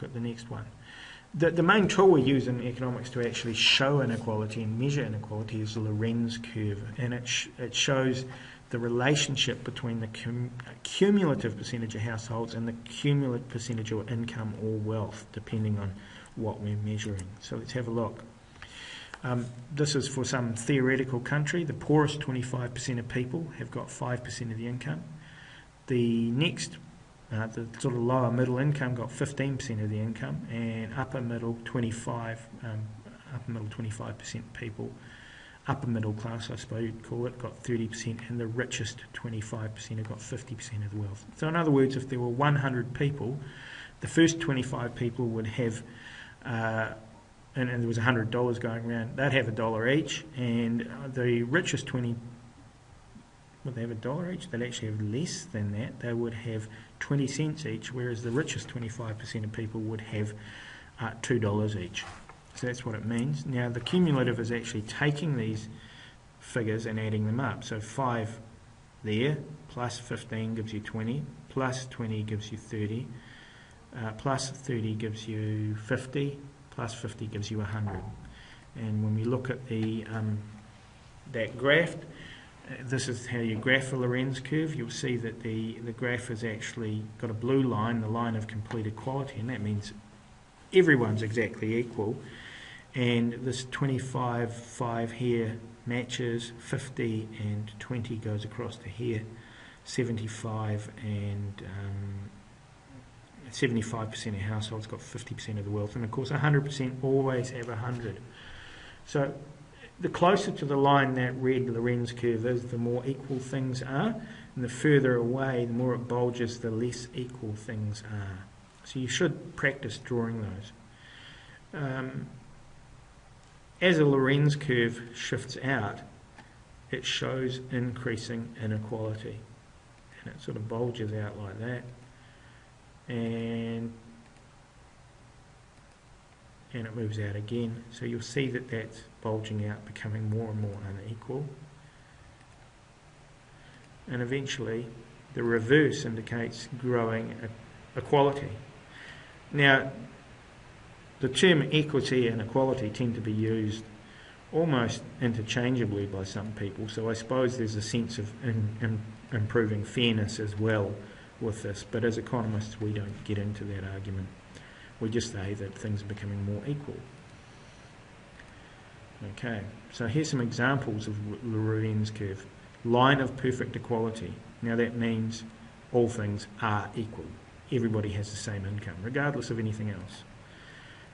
look at the next one. The main tool we use in economics to actually show inequality and measure inequality is the Lorenz Curve, and it shows the relationship between the cumulative percentage of households and the cumulative percentage of income or wealth, depending on what we're measuring. So let's have a look. This is for some theoretical country. The poorest 25% of people have got 5% of the income. The next, the sort of lower middle income got 15% of the income, and upper middle 25% people, upper middle class I suppose you'd call it, got 30%, and the richest 25% have got 50% of the wealth. So in other words, if there were 100 people, the first 25 people would have, and there was $100 going around, they'd have $1 each, and the richest 20, would they have $1 each? They'd actually have less than that. They would have 20 cents each, whereas the richest 25% of people would have $2 each. So that's what it means. Now the cumulative is actually taking these figures and adding them up. So 5 there, plus 15 gives you 20, plus 20 gives you 30, plus 30 gives you 50, plus 50 gives you 100. And when we look at the that graph, this is how you graph a Lorenz curve. You'll see that the graph has actually got a blue line, the line of complete equality, and that means everyone's exactly equal. And this 25, 5 here matches, 50 and 20 goes across to here, 75 and 75% of households got 50% of the wealth, and of course 100% always have 100. So the closer to the line that red Lorenz curve is, the more equal things are, and the further away, the more it bulges, the less equal things are. So you should practice drawing those. As a Lorenz curve shifts out, it shows increasing inequality, and it sort of bulges out like that, and it moves out again. So you'll see that that's bulging out, becoming more and more unequal, and eventually the reverse indicates growing equality. Now, the term equity and equality tend to be used almost interchangeably by some people, so I suppose there's a sense of improving fairness as well with this, but as economists we don't get into that argument. We just say that things are becoming more equal. Okay, so here's some examples of Lorenz curve. Line of perfect equality. Now that means all things are equal. Everybody has the same income, regardless of anything else.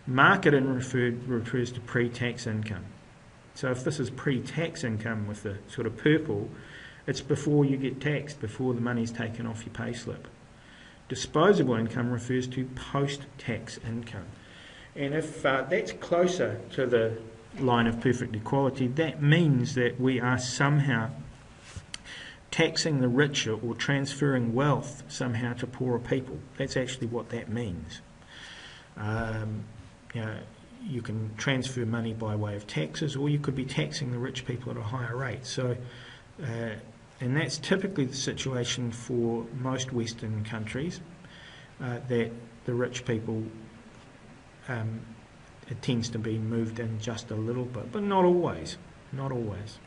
Market in refers to pre-tax income. So if this is pre-tax income with the sort of purple, it's before you get taxed, before the money's taken off your pay slip. Disposable income refers to post-tax income. And if that's closer to the line of perfect equality, that means that we are somehow taxing the richer or transferring wealth somehow to poorer people. That's actually what that means. You can transfer money by way of taxes, or you could be taxing the rich people at a higher rate. So, and that's typically the situation for most Western countries, that the rich people, it tends to be moved in just a little bit, but not always, not always.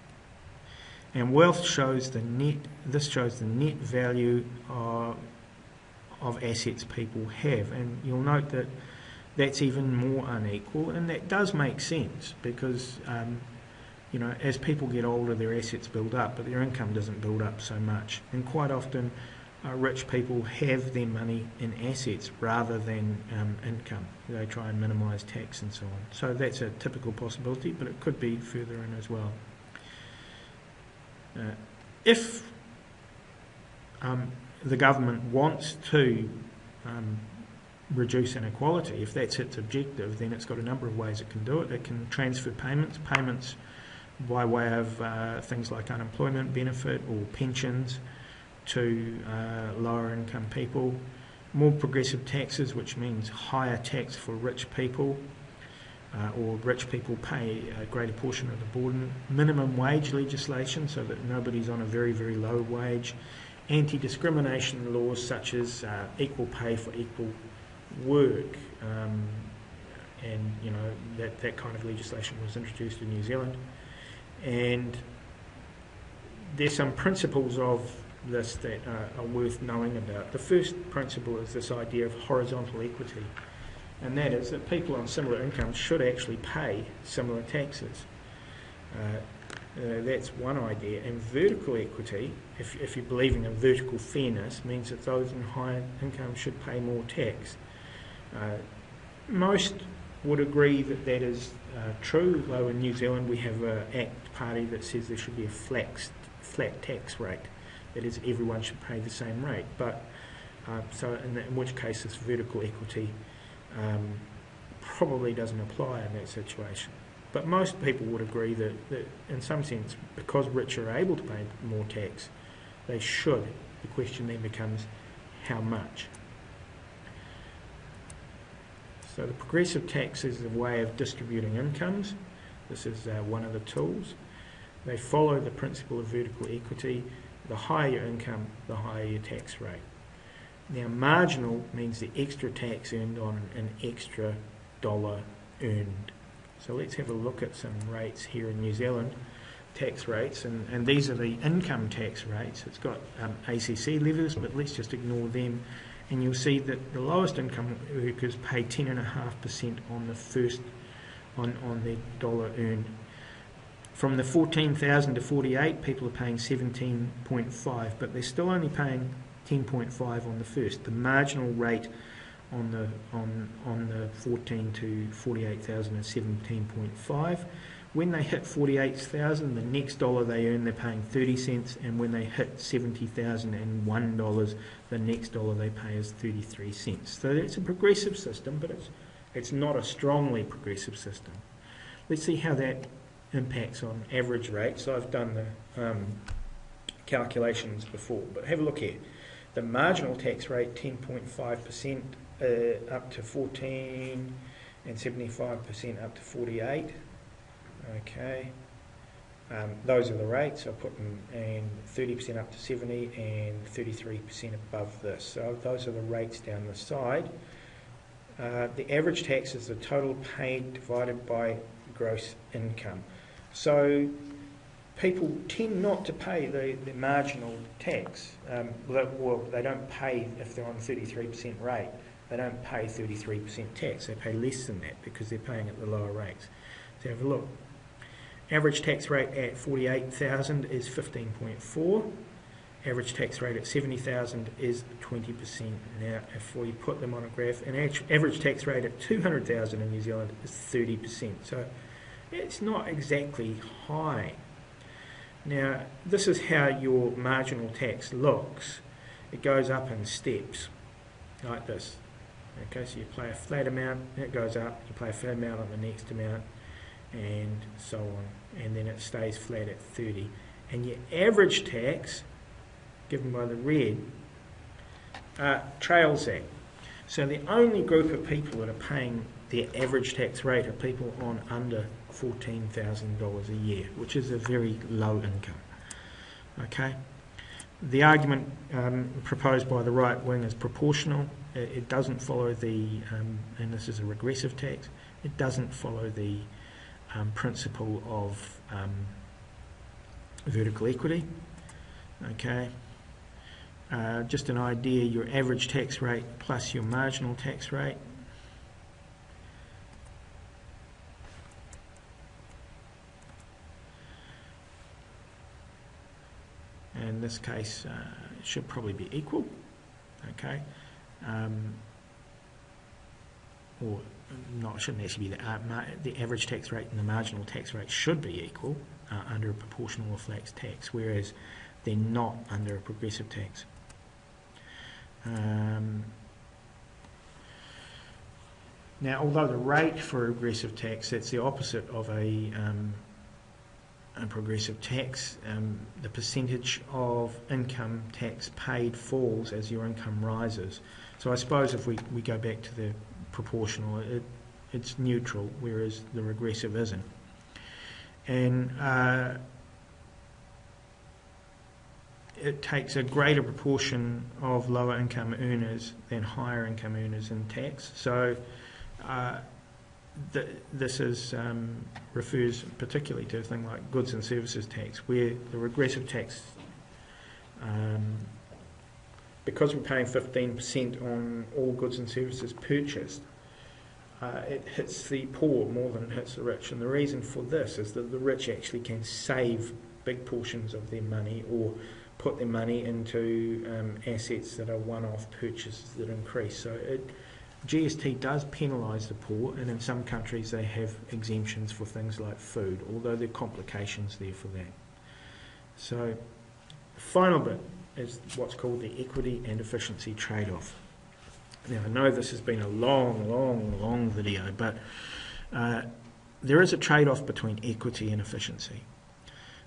And wealth shows the net, this shows the net value of assets people have, and you'll note that that's even more unequal, and that does make sense because you know, as people get older, their assets build up, but their income doesn't build up so much. And quite often, rich people have their money in assets rather than income. They try and minimise tax and so on. So that's a typical possibility, but it could be further in as well. If the government wants to reduce inequality, if that's its objective, then it's got a number of ways it can do it. It can transfer payments by way of things like unemployment benefit or pensions to lower income people, more progressive taxes, which means higher tax for rich people, or rich people pay a greater portion of the burden, minimum wage legislation so that nobody's on a very, very low wage, anti-discrimination laws such as equal pay for equal work. And you know that kind of legislation was introduced in New Zealand, and there's some principles of this that are worth knowing about. The first principle is this idea of horizontal equity, and that is that people on similar incomes should actually pay similar taxes. That's one idea. And vertical equity, if you're believing in vertical fairness, means that those in higher incomes should pay more tax. Most would agree that that is true, though in New Zealand we have an Act Party that says there should be a flat tax rate. That is, everyone should pay the same rate. But so in which case this vertical equity probably doesn't apply in that situation. But most people would agree that in some sense, because rich are able to pay more tax, they should. The question then becomes how much. So the progressive tax is a way of distributing incomes. This is one of the tools. They follow the principle of vertical equity. The higher your income, the higher your tax rate. Now, marginal means the extra tax earned on an extra dollar earned. So let's have a look at some rates here in New Zealand, tax rates, and these are the income tax rates. It's got ACC levies, but let's just ignore them. And you'll see that the lowest income workers pay 10.5% on the first, on their dollar earned. From the 14,000 to 48, people are paying 17.5, but they're still only paying 10.5 on the first. The marginal rate on the 14 to 48,000 is 17.5. When they hit 48,000, the next dollar they earn, they're paying 30 cents, and when they hit $70,001, the next dollar they pay is 33 cents. So it's a progressive system, but it's not a strongly progressive system. Let's see how that impacts on average rates. So I've done the calculations before, but have a look here. The marginal tax rate, 10.5% up to 14, and 75% up to 48. Okay, those are the rates. I'll put them, and 30% up to 70 and 33% above this. So those are the rates down the side. The average tax is the total paid divided by gross income. So people tend not to pay the marginal tax. Well, they don't pay if they're on a 33% rate. They don't pay 33% tax. They pay less than that because they're paying at the lower rates. So have a look. Average tax rate at 48,000 is 15.4. Average tax rate at 70,000 is 20%. Now, if we put them on a graph, an average tax rate at 200,000 in New Zealand is 30%. So it's not exactly high. Now, this is how your marginal tax looks. It goes up in steps, like this. Okay, so you pay a flat amount, it goes up, you pay a flat amount on the next amount, and so on, and then it stays flat at 30. And your average tax, given by the red, trails that. So the only group of people that are paying their average tax rate are people on under $14,000 a year, which is a very low income. Okay, the argument proposed by the right wing is proportional. It doesn't follow the, and this is a regressive tax, it doesn't follow the principle of vertical equity. Okay, just an idea, your average tax rate plus your marginal tax rate. In this case, it should probably be equal. Okay, or no, it shouldn't actually be the average tax rate and the marginal tax rate should be equal under a proportional or flat tax, whereas they're not under a progressive tax. Now, although the rate for a regressive tax, that's the opposite of a progressive tax, the percentage of income tax paid falls as your income rises. So I suppose if we go back to the proportional, it's neutral, whereas the regressive isn't. And it takes a greater proportion of lower income earners than higher income earners in tax. So this refers particularly to a thing like goods and services tax, where the regressive tax, because we're paying 15% on all goods and services purchased, it hits the poor more than it hits the rich. And the reason for this is that the rich actually can save big portions of their money or put their money into assets that are one-off purchases that increase. So GST does penalise the poor, and in some countries they have exemptions for things like food, although there are complications there for that. So the final bit is what's called the equity and efficiency trade-off. Now, I know this has been a long video, but there is a trade-off between equity and efficiency.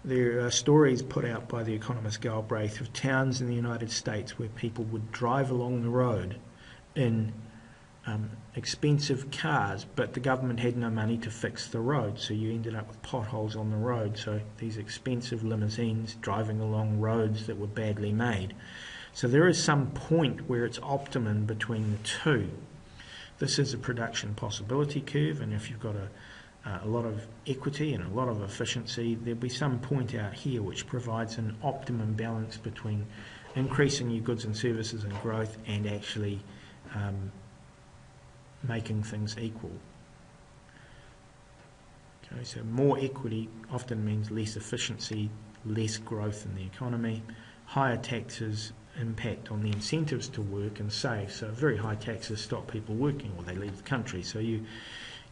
There are stories put out by the economist Galbraith of towns in the United States where people would drive along the road in expensive cars, but the government had no money to fix the road, so you ended up with potholes on the road. So these expensive limousines driving along roads that were badly made. So there is some point where it's optimum between the two. This is a production possibility curve, and if you've got a lot of equity and a lot of efficiency, there'll be some point out here which provides an optimum balance between increasing your goods and services and growth and actually making things equal. Okay, so more equity often means less efficiency, less growth in the economy. Higher taxes impact on the incentives to work and save. So very high taxes stop people working or they leave the country. So you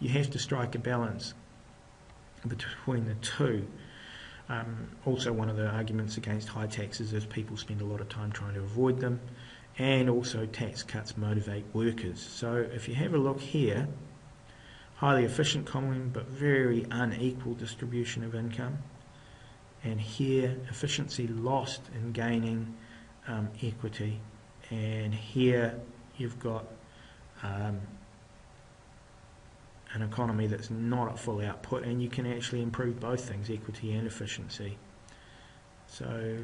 have to strike a balance between the two. Also, one of the arguments against high taxes is people spend a lot of time trying to avoid them, and also tax cuts motivate workers. So if you have a look here, highly efficient economy but very unequal distribution of income, and here efficiency lost in gaining equity, and here you've got an economy that's not at full output, and you can actually improve both things, equity and efficiency. So